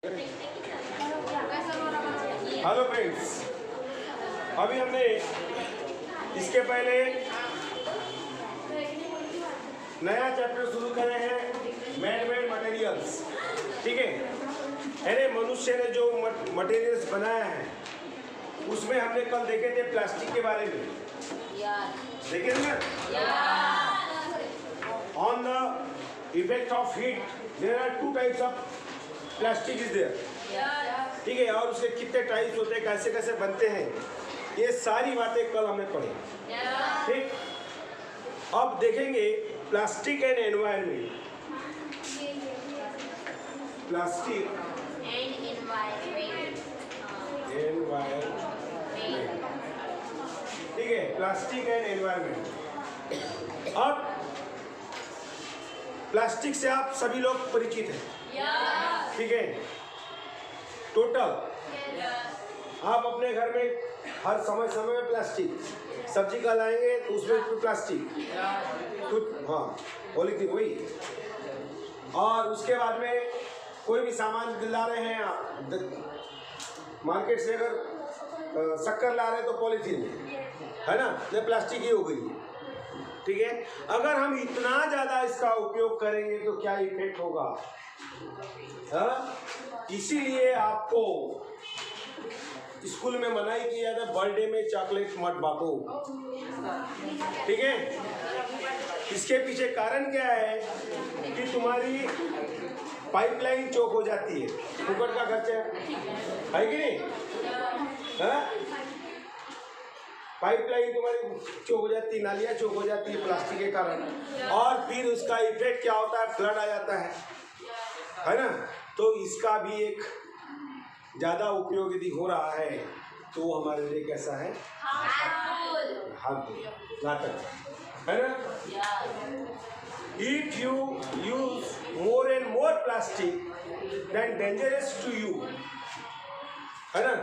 Hello friends, अभी हमने इसके पहले नया चैप्टर शुरू करे हैं मैन मेड मटेरियल्स। ठीक है, अरे मनुष्य ने जो मटेरियल्स बनाया है उसमें हमने कल देखे थे प्लास्टिक के बारे में। देखे थे ना? On the effect of heat there are 2 types of plastic is there. ठीक है, और उसके कितने टाइप्स होते हैं, कैसे कैसे बनते हैं, ये सारी बातें कल हमने पढ़ी। ठीक, अब देखेंगे plastic and environment. Plastic and environment. ठीक है, प्लास्टिक एंड एनवायरनमेंट। अब प्लास्टिक से आप सभी लोग परिचित हैं। ठीक है, टोटल आप अपने घर में हर समय में प्लास्टिक, सब्जी का लाएंगे तो उसमें भी प्लास्टिक, कुछ हाँ पॉलीथीन वही। और उसके बाद में कोई भी सामान ला रहे हैं आप मार्केट से, अगर शक्कर ला रहे हैं तो पॉलीथीन है ना, ये प्लास्टिक ही हो गई। ठीक है, अगर हम इतना ज़्यादा इसका उपयोग करेंगे तो क्या इफेक्ट होगा। हाँ, इसीलिए आपको स्कूल में मनाही की जाता है बर्थडे में चॉकलेट मत बांटो। ठीक है, इसके पीछे कारण क्या है कि तुम्हारी पाइपलाइन चौक हो जाती है, फुकट का खर्चा है कि नहीं। हाँ, पाइपलाइन तुम्हारी चौक हो जाती है, नालियाँ चौक हो जाती है प्लास्टिक के कारण, और फिर उसका इफेक्ट क्या होता है, फ्लड आ जाता है ना। तो इसका भी एक ज़्यादा उपयोग यदि हो रहा है तो हमारे लिए कैसा है, हार्मफुल, घातक है ना। If you use more and more plastic then dangerous to you, है ना।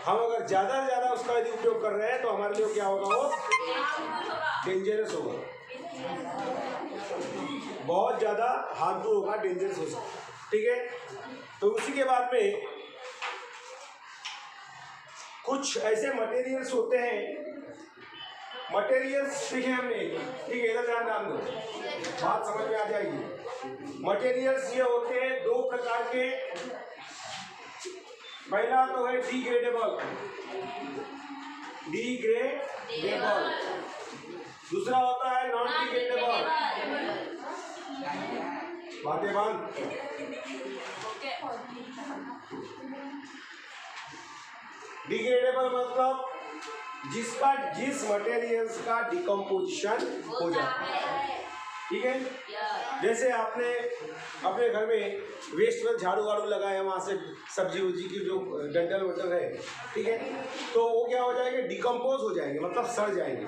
हम अगर ज़्यादा से ज़्यादा उसका यदि उपयोग कर रहे हैं तो हमारे लिए क्या होगा, वो डेंजरस होगा, बहुत ज़्यादा हार्मफुल होगा, डेंजरस हो सकता है। ठीक है, तो उसी के बाद में कुछ ऐसे मटेरियल्स होते हैं, मटेरियल्स सीखे हमने। ठीक है, इधर ध्यान दो, बात समझ में आ जाएगी। मटेरियल्स ये होते हैं 2 प्रकार के। पहला तो है डिग्रेडेबल, दूसरा होता है नॉन डिग्रेडेबल। बातें बंद। डिग्रेडेबल मतलब जिस मटेरियल्स का डिकम्पोजिशन हो जाता है। ठीक है, जैसे आपने अपने घर में वेस्ट में झाड़ू वाड़ू लगाया, वहाँ से सब्जी उब्जी की जो डंठल वंटल है, ठीक है, तो वो क्या हो जाएंगे, डिकम्पोज हो जाएंगे, मतलब सड़ जाएंगे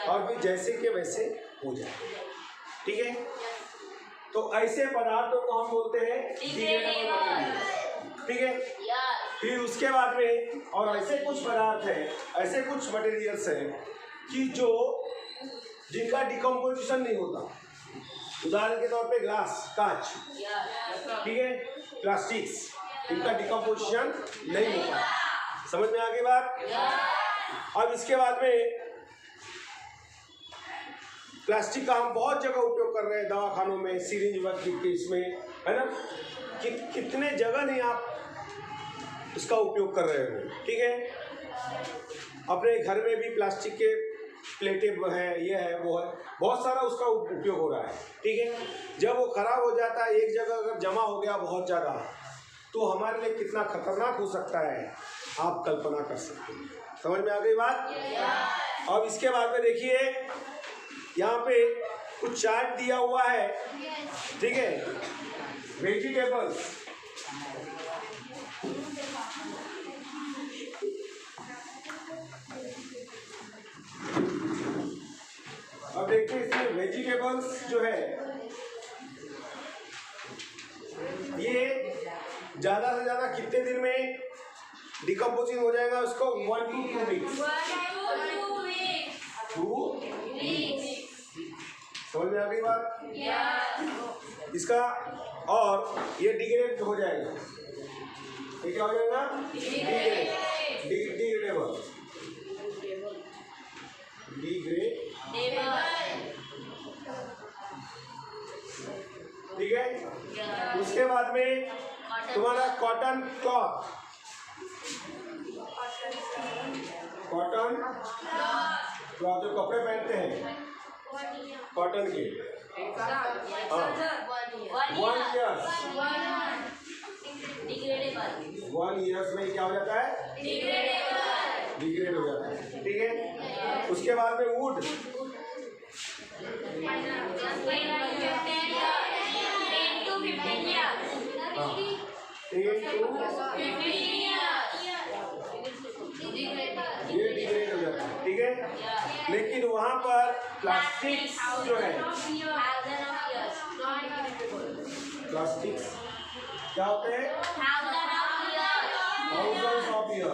और फिर जैसे के वैसे हो जाएंगे। ठीक है, तो ऐसे पदार्थों को हम बोलते हैं डिग्रेडेबल मटेरियल। ठीक है, फिर उसके बाद में और ऐसे कुछ पदार्थ हैं, ऐसे कुछ मटेरियल्स हैं कि जिनका डिकम्पोजिशन नहीं होता। उदाहरण के तौर पे ग्लास, कांच, ठीक है, प्लास्टिक्स, इनका डिकम्पोजिशन नहीं होता। समझ में आ गई बात। अब इसके बाद में प्लास्टिक का हम बहुत जगह उपयोग कर रहे हैं, दवाखानों में, सिरिंज वर्क के इसमें, है ना। कितने जगह नहीं आप इसका उपयोग कर रहे हो। ठीक है, अपने घर में भी प्लास्टिक के प्लेटें हैं, ये है वो है, बहुत सारा उसका उपयोग हो रहा है। ठीक है, जब वो खराब हो जाता है, एक जगह अगर जमा हो गया बहुत ज़्यादा, तो हमारे लिए कितना खतरनाक हो सकता है आप कल्पना कर सकते हैं। समझ में आ गई बात। अब इसके बाद में देखिए, यहाँ पे कुछ चार्ट दिया हुआ है। ठीक है, वेजिटेबल्स, अब देखिए इसमें वेजिटेबल्स जो है ये ज़्यादा से ज़्यादा कितने दिन में डिकम्पोजिंग हो जाएगा, उसको 1 to 2 वीक्स। 2 वीक्स। समझ में आ गई बात। इसका और ये डिग्रेड हो जाएगा, ये क्या हो जाएगा? डिग्रेडेबल। ठीक है। उसके बाद में तुम्हारा कॉटन क्लॉथ, जो कपड़े पहनते हैं कॉटन के, 1 ईयर्स में क्या हो जाता है? डिग्रेड हो जाता है। ठीक है। उसके बाद में वुड, 10 to 15 years। ये डिग्रेड हो जाता है। ठीक है। लेकिन वहाँ पर प्लास्टिक जो है, प्लास्टिक क्या होते हैं? Thousands of year.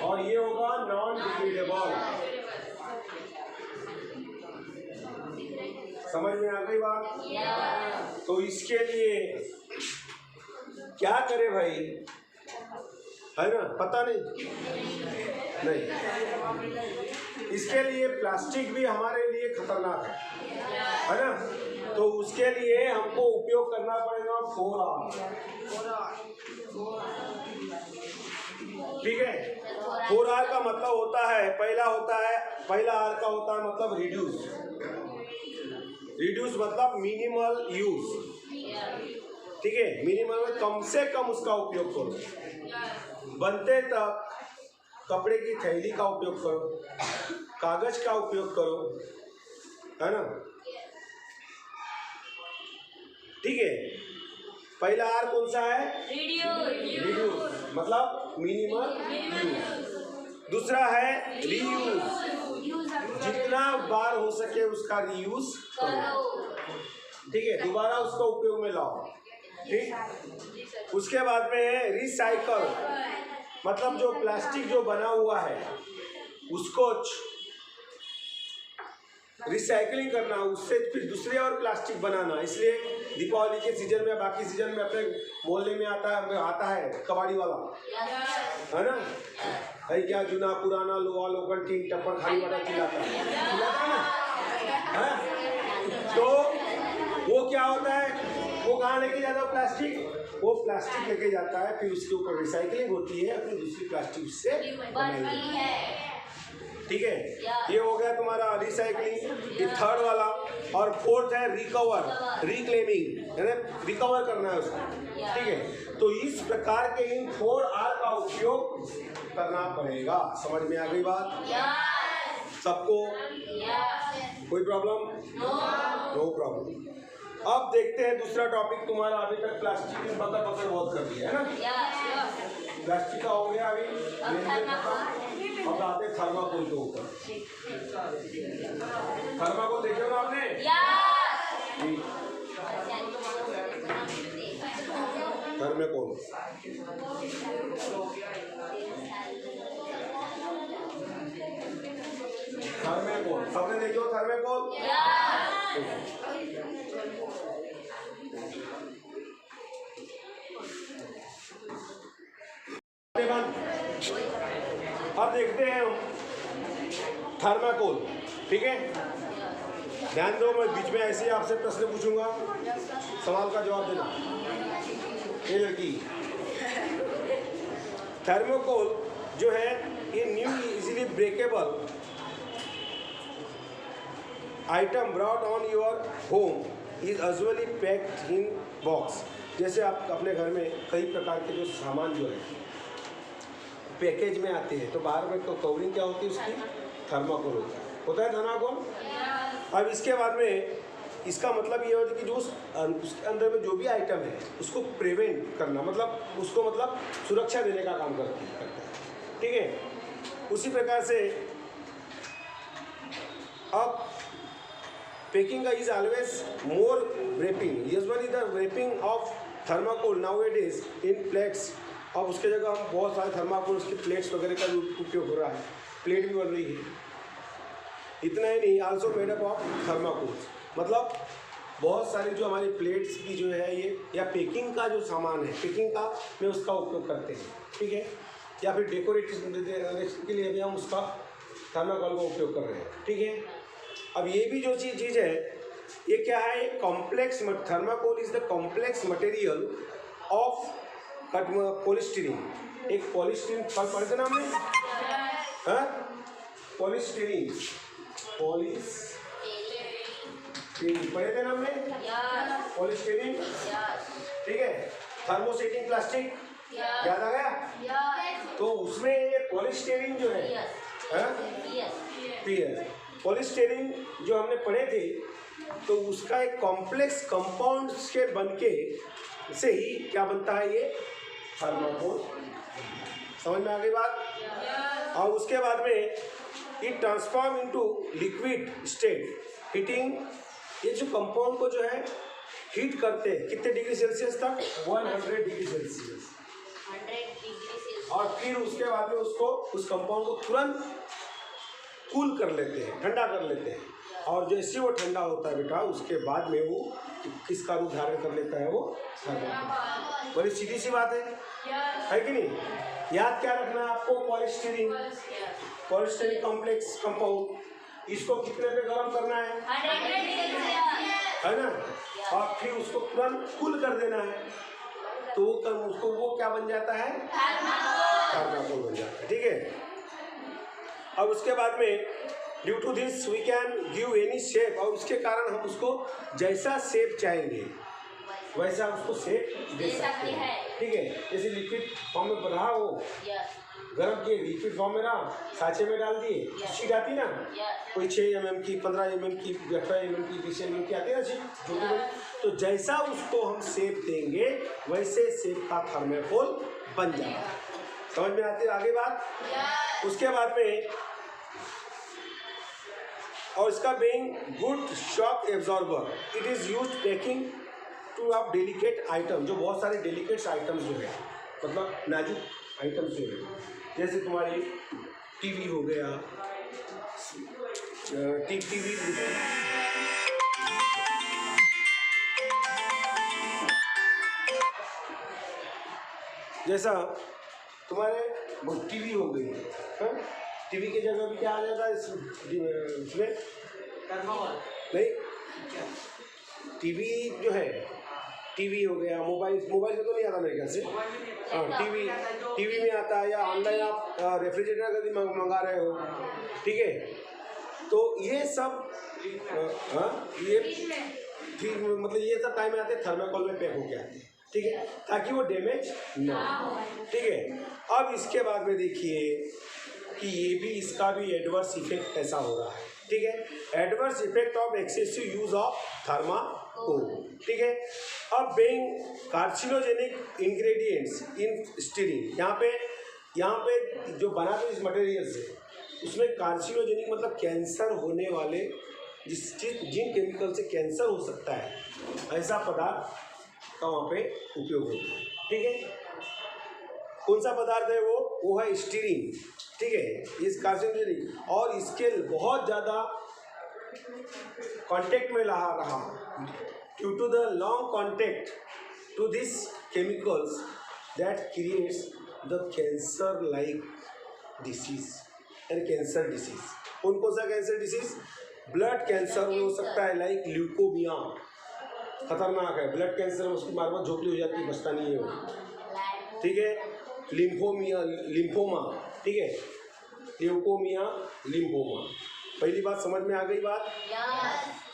और ये होगा नॉन डिग्रेडेबल। समझ में आ गई बात? तो इसके लिए क्या करे भाई, है ना? पता नहीं। इसके लिए प्लास्टिक भी हमारे लिए खतरनाक है ना? तो उसके लिए हमको उपयोग करना पड़ेगा 4R। ठीक है। 4R का मतलब होता है, पहला R का होता है मतलब रिड्यूस मतलब मिनिमल यूज। ठीक है। मिनिमल में कम से कम उसका उपयोग करो। बनते तक कपड़े की थैली का उपयोग करो, कागज का उपयोग करो, है ना? ठीक है। पहला R कौन सा है? रिड्यूस मतलब मिनिमल यूज। दूसरा है रीयूज, जितना बार हो सके उसका रीयूज करो। ठीक है। दोबारा उसका उपयोग में लाओ। ठीक। उसके बाद में है रिसाइकल, मतलब जो प्लास्टिक जो बना हुआ है उसको रिसाइकलिंग करना, उससे फिर दूसरे और प्लास्टिक बनाना। इसलिए दीपावली के सीजन में, बाकी सीजन में अपने मोहल्ले में आता है कबाड़ी वाला, है ना? भाई क्या जूना पुराना लोहा लोखंड टीन टप्पर खाली वाला खिलाता है ना? तो वो क्या होता है, वो कहाँ लेके जाता है प्लास्टिक? वो प्लास्टिक लेके जाता है, फिर उसके ऊपर रिसाइकलिंग होती है, फिर दूसरी प्लास्टिक उससे बनाई है। ठीक है। ये हो गया तुम्हारा रिसाइकलिंग, ये थर्ड वाला। और फोर्थ है रिकवर, रिक्लेमिंग, यानी रिकवर करना है उसको। ठीक है। तो इस प्रकार के इन 4R का उपयोग करना पड़ेगा। समझ में आ गई बात सबको? कोई प्रॉब्लम? No problem. अब देखते हैं दूसरा टॉपिक तुम्हारा। अभी तक प्लास्टिक में पकड़ बहुत कर दिया है ना? प्लास्टिक का हो गया। अभी अब आते थर्माकोल के ऊपर। थर्माकोल देखे हो आपने? थर्माकोल सबने देखे हो? थर्माकोल अब देखते हैं हम थर्माकोल। ठीक है। ध्यान दो, मैं बीच में ऐसे ही आपसे प्रश्न पूछूंगा, सवाल का जवाब देना। ये लड़की, थर्माकोल जो है ये new easily breakable item brought on your home is usually packed in box. जैसे आप अपने घर में कई प्रकार के जो सामान जो है पैकेज में आते हैं, तो बाहर में कवरिंग क्या होती है उसकी? थर्माकोल होता है थर्माकोल। अब इसके बाद में इसका मतलब ये होता है कि जो उसके अंदर में जो भी आइटम है उसको प्रिवेंट करना, मतलब उसको मतलब सुरक्षा देने का काम करता है। ठीक है। उसी प्रकार से अब पैकिंग का is always more wrapping। Usually the wrapping of thermocol nowadays in plates. अब उसके जगह हम बहुत सारे थर्माकोल उसकी प्लेट्स वगैरह का उपयोग हो रहा है, प्लेट भी बन रही है। इतना ही नहीं, also made up of thermocol, मतलब बहुत सारी जो हमारी प्लेट्स की जो है ये या पैकिंग का जो सामान है, पैकिंग का में उसका उपयोग करते हैं, ठीक है, या फिर डेकोरेटिव के लिए भी हम उसका थर्माकोल का उपयोग कर रहे हैं, ठीक है। अब ये भी जो चीज़ है ये क्या है, complex thermocol is the complex material of polystyrene. एक पॉलीस्टीरीन पढ़ते ना हमने, हाँ, पॉलीस्टीरीन पढ़े थे ना हमने, पॉलीस्टीरीन, ठीक है। थर्मोसेटिंग प्लास्टिक याद आ गया। तो उसमें ये पॉलीस्टीरीन जो है, पीएस पॉलीस्टीरीन जो हमने पढ़े थे, तो उसका एक कॉम्प्लेक्स कंपाउंड के बनके से ही क्या बनता है, ये थर्माकोल। समझ में आ गई बात। और उसके बाद में it transform into liquid state heating. ये जो कंपाउंड को जो है हीट करते हैं कितने डिग्री सेल्सियस तक, 100 डिग्री सेल्सियस। और फिर उसके बाद में उसको उस कंपाउंड को तुरंत कूल कर लेते हैं, ठंडा कर लेते हैं। और जैसे वो ठंडा होता है बेटा, उसके बाद में वो किसका रूप धारण कर लेता है, वो थर्माकोल। बड़ी सीधी सी बात है कि नहीं। याद क्या रखना है आपको, पॉलीस्टीरीन कॉम्प्लेक्स कंपाउंड, इसको कितने पे गर्म करना है ना, और फिर उसको तुरंत कूल कर देना है, तो उसको वो क्या बन जाता है, थर्माकोल बन जाता है, ठीक है। अब उसके बाद में due to this we can give any shape, और उसके कारण हम उसको जैसा शेप चाहेंगे वैसा उसको शेप दे सकते हैं, ठीक है। जैसे लिक्विड फॉर्म में रहा, वो गर्म किए लिक्विड फॉर्म में रहा, साँचे में डाल दिए, शीट आती ना, कोई 6 mm की, 15 mm की, 18 mm की, 20 mm की आती है ना शीट छोटी, तो जैसा उसको हम शेप देंगे वैसे शेप का थर्माकोल बन जाएगा। समझ में आती है आगे बात। उसके बाद में, और इसका being good shock absorber, it is used packing two of delicate item, जो बहुत सारे डेलिकेट्स आइटम्स जो है, मतलब नाजुक आइटम्स जो है, जैसे तुम्हारी टीवी हो गया, टीवी जैसा तुम्हारे टीवी हो गई, हाँ, टीवी की जगह भी क्या आ जाता है इसमें, नहीं, टीवी जो है, टीवी हो गया, मोबाइल में तो नहीं आता मेरे ख्याल से, हाँ, टीवी में आता है, या ऑनलाइन आप रेफ्रिजरेटर कभी मंगा रहे हो, ठीक है। तो ये सब हाँ, ये फिर मतलब ये सब टाइम में आते हैं, थर्माकोल में पैक होके आते हैं, ठीक है, ताकि वो डैमेज ना हो, ठीक है। अब इसके बाद में देखिए कि ये भी, इसका भी एडवर्स इफेक्ट कैसा हो रहा है, ठीक है। Adverse effect of excessive use of thermocol, ठीक है। अब बीइंग कार्सिनोजेनिक इंग्रेडिएंट्स इन स्टीरीन, यहाँ पे जो बनाते इस मटेरियल से, उसमें कार्सिनोजेनिक मतलब कैंसर होने वाले, जिन केमिकल से कैंसर हो सकता है, ऐसा पदार्थ का वहाँ पे उपयोग होता है, ठीक है। कौन सा पदार्थ है वो है स्टीरीन, ठीक है, इस कार्सिनोजेनिक, और इसके बहुत ज़्यादा कांटेक्ट में रहा due to the long contact to this chemicals that creates the cancer like disease and cancer disease. कौन सा कैंसर डिसीज, ब्लड कैंसर हो सकता है, लाइक ल्यूकोमिया, खतरनाक है, ब्लड कैंसर में उसकी बार बार झोंकली हो जाती है, बचता नहीं है वो, ठीक है। लिम्फोमा, ठीक है, ल्यूकोमिया, लिम्फोमा। पहली बात समझ में आ गई बात।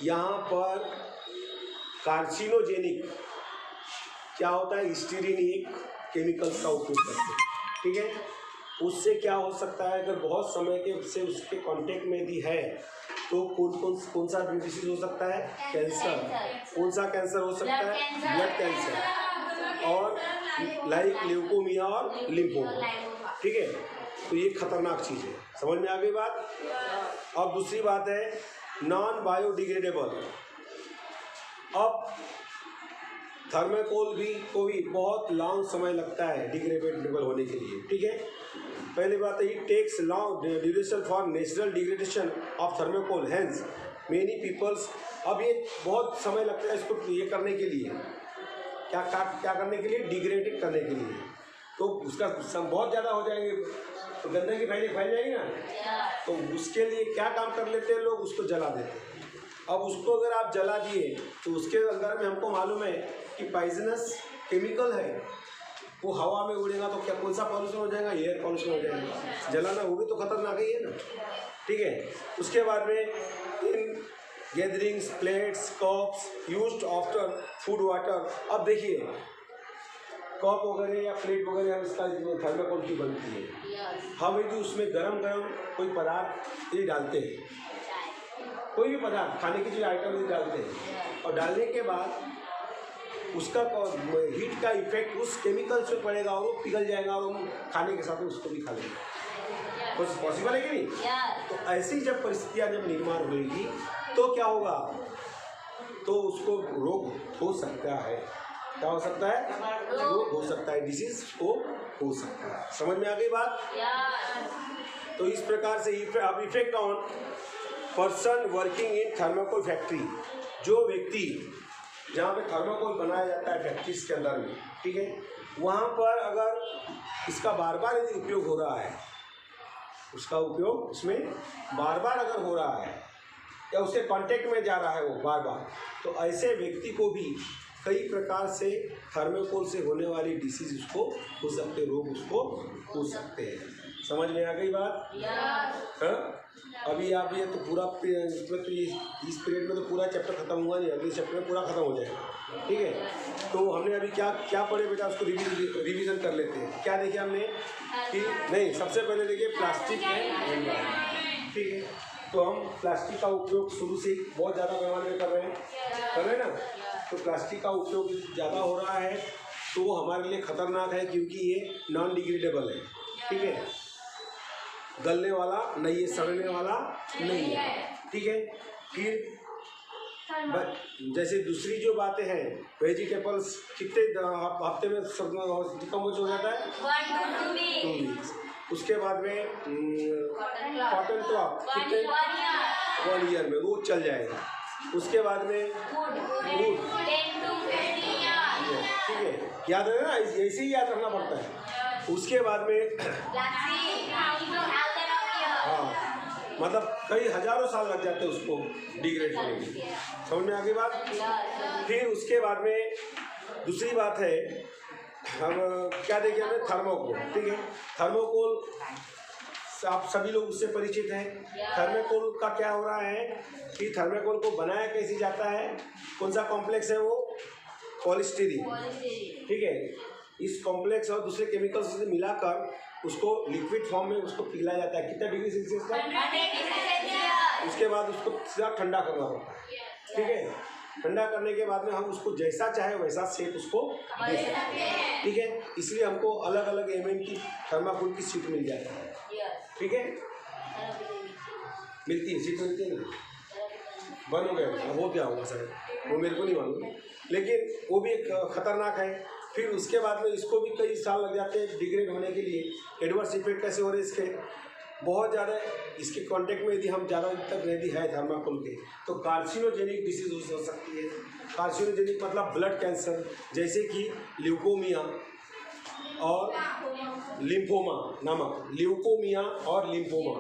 यहाँ पर कार्सिनोजेनिक क्या होता है, स्टीरीन एक केमिकल्स का उपयोग करते हैं, ठीक है। उससे क्या हो सकता है, अगर बहुत समय के से उसके कांटेक्ट में भी है, तो कौन सा डिसीज हो सकता है, कैंसर। कौन सा कैंसर हो सकता है, ब्लड कैंसर, और लाइक ल्यूकोमिया और लिम्फोमा, ठीक है। तो ये खतरनाक चीज़ है, समझ में आ गई बात। अब दूसरी बात है नॉन बायोडिग्रेडेबल। अब थर्माकोल को भी बहुत लॉन्ग समय लगता है डिग्रेडेबल होने के लिए, ठीक है। पहली बात है, it takes long duration for natural degradation of thermocol, hence many peoples अब ये बहुत समय लगता है इसको ये करने के लिए, क्या करने के लिए, डिग्रेडेड करने के लिए। तो उसका बहुत ज़्यादा हो जाएंगे तो गंदगी फैल जाएगी ना, तो उसके लिए क्या काम कर लेते हैं लोग, उसको जला देते हैं। अब उसको अगर आप जला दिए तो उसके अंदर में हमको मालूम है कि पॉइजनस केमिकल है, वो हवा में उड़ेगा तो क्या कौन सा पॉल्यूशन हो जाएगा, एयर पॉल्यूशन हो जाएगा। जलाना वो भी तो खतरनाक ही है ना, ठीक है। उसके बाद में in gatherings, plates, cups used after food water. अब देखिए कप वगैरह या प्लेट वगैरह हम इसका थर्माकोल की बनती है। हम यदि उसमें गरम कोई पदार्थ ये डालते हैं, कोई भी पदार्थ खाने की चीज़ आइटम ये डालते हैं, और डालने के बाद उसका हीट का इफेक्ट उस केमिकल से पड़ेगा और वो पिघल जाएगा और हम खाने के साथ में उसको भी खा लेंगे। कुछ पॉसिबल है कि नहीं? तो ऐसी जब परिस्थितियाँ जब निर्माण होगी तो क्या होगा, तो उसको रोग हो सकता है। क्या हो सकता है? रोग हो सकता है, डिजीज को हो सकता है। समझ में आ गई बात? तो इस प्रकार से अब effect on person working in thermocol factory, जो व्यक्ति जहाँ पे थर्माकोल बनाया जाता है फैक्ट्रीज के अंदर में, ठीक है, वहाँ पर अगर इसका बार बार यदि उपयोग हो रहा है, उसका उपयोग उसमें बार बार अगर हो रहा है या उसके कांटेक्ट में जा रहा है वो बार बार, तो ऐसे व्यक्ति को भी कई प्रकार से थर्माकोल से होने वाली डिसीज उसको हो सकते, रोग उसको हो सकते हैं। समझ में आ गई बात? हाँ, अभी आप ये तो पूरा इसमें तो इस पीरियड में तो पूरा चैप्टर खत्म हुआ नहीं, अगले चैप्टर में पूरा खत्म हो जाएगा, ठीक है। तो हमने अभी क्या पढ़े बेटा, उसको रिवीजन कर लेते हैं। क्या देखे हमने कि नहीं, सबसे पहले देखिए प्लास्टिक है, ठीक है। तो हम प्लास्टिक का उपयोग शुरू से बहुत ज़्यादा पैमाने में कर रहे हैं ना। तो प्लास्टिक का उपयोग ज़्यादा हो रहा है तो वो हमारे लिए ख़तरनाक है, क्योंकि ये नॉन डिग्रेडेबल है, ठीक है, गलने वाला नहीं है, सड़ने वाला नहीं है, ठीक है। फिर जैसे दूसरी जो बातें हैं, वेजिटेबल्स कितने हफ्ते में डिकम्पोज हो जाता है? 2 वीक्स। उसके बाद में कॉटन क्लॉथ कितने? 1 ईयर में वो चल जाएगा। उसके बाद में वुड, ठीक है, याद है ना, ऐसे ही याद रखना पड़ता है। उसके बाद में हाँ, मतलब कई हजारों साल लग जाते हैं उसको डिग्रेड होने में। समझ में आ गई बात? फिर उसके बाद में दूसरी बात है, हम क्या देखें हमें, थर्मोकोल, ठीक है। थर्मोकोल आप सभी लोग उससे परिचित हैं। थर्मोकोल का क्या हो रहा है कि थर्मोकोल को बनाया कैसे जाता है, कौन सा कॉम्प्लेक्स है वो? पॉलीस्टीरीन, ठीक है। इस कॉम्प्लेक्स और दूसरे केमिकल्स से मिलाकर उसको लिक्विड फॉर्म में उसको पिघलाया जाता है। कितना डिग्री सेल्सियस का? उसके बाद उसको सीधा ठंडा करना पड़ता है, ठीक है। ठंडा करने के बाद में हम उसको जैसा चाहे वैसा शेप उसको दे सकते हैं, ठीक है। इसलिए हमको अलग अलग mm की थर्माकोल की शीट मिल जाती है, ठीक है, मिलती है, शीट मिलती है ना। बंद हो गया, वो क्या होगा सर, वो मेरे को नहीं मालूम, लेकिन वो भी एक खतरनाक है। फिर उसके बाद में इसको भी कई साल लग जाते हैं डिग्रेड होने के लिए। एडवर्स इफेक्ट कैसे हो रहे हैं इसके, बहुत ज़्यादा इसके कांटेक्ट में यदि हम ज़्यादा तक यदि है थर्माकोल के, तो कार्सिनोजेनिक डिसीज हो सकती है। कार्सिनोजेनिक मतलब ब्लड कैंसर, जैसे कि ल्यूकोमिया और लिम्फोमा नामक, ल्यूकोमिया और लिम्फोमा,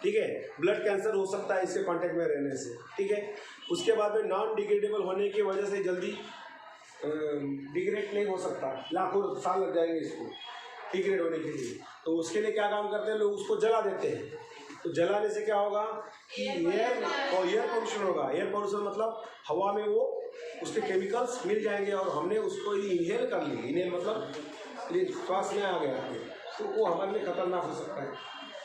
ठीक है, ब्लड कैंसर हो सकता है इसके कांटेक्ट में रहने से, ठीक है। उसके बाद में नॉन डिग्रेडेबल होने की वजह से जल्दी डिग्रेड नहीं हो सकता, लाखों साल लग जाएंगे इसको डिग्रेड होने के लिए। तो उसके लिए क्या काम करते हैं लोग, उसको जला देते हैं। तो जलाने से क्या होगा कि एयर पोल्यूशन होगा। एयर पोल्यूशन मतलब हवा में वो उसके केमिकल्स मिल जाएंगे और हमने उसको इनहेल कर ली, इनहेल मतलब श्वास में आ गया, तो वो हमारे लिए खतरनाक हो सकता है,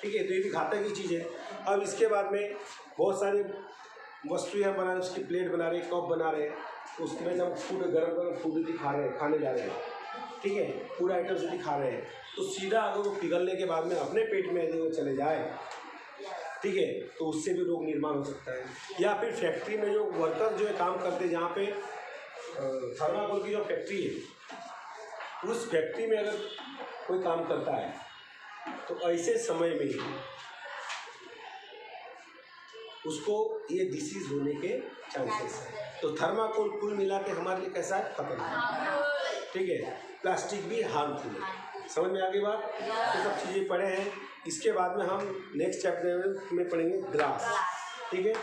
ठीक है। तो ये भी घातक की चीज़ है। अब इसके बाद में बहुत सारे वस्तुएं हम बना रहे हैं, उसकी प्लेट बना रहे हैं, कप बना रहे हैं, उसमें जब फूड गर्म फूड खा रहे हैं, खाने जा रहे हैं, ठीक है, फूड आइटम्स यदि खा रहे हैं, तो सीधा अगर वो पिघलने के बाद में अपने पेट में यदि वो चले जाए, ठीक है, तो उससे भी रोग निर्माण हो सकता है। या फिर फैक्ट्री में जो वर्कर जो है काम करते हैं, जहाँ पे थर्माकोल की जो फैक्ट्री है, उस फैक्ट्री में अगर कोई काम करता है तो ऐसे समय में उसको ये डिसीज होने के चांसेस है। तो थर्माकोल कुल मिला के हमारे लिए कैसा है, खतरनाक, ठीक है। प्लास्टिक भी हार्मफुल है। समझ में आ गई बात? ये सब चीज़ें पढ़े हैं। इसके बाद में हम नेक्स्ट चैप्टर में पढ़ेंगे ग्लास, ठीक है।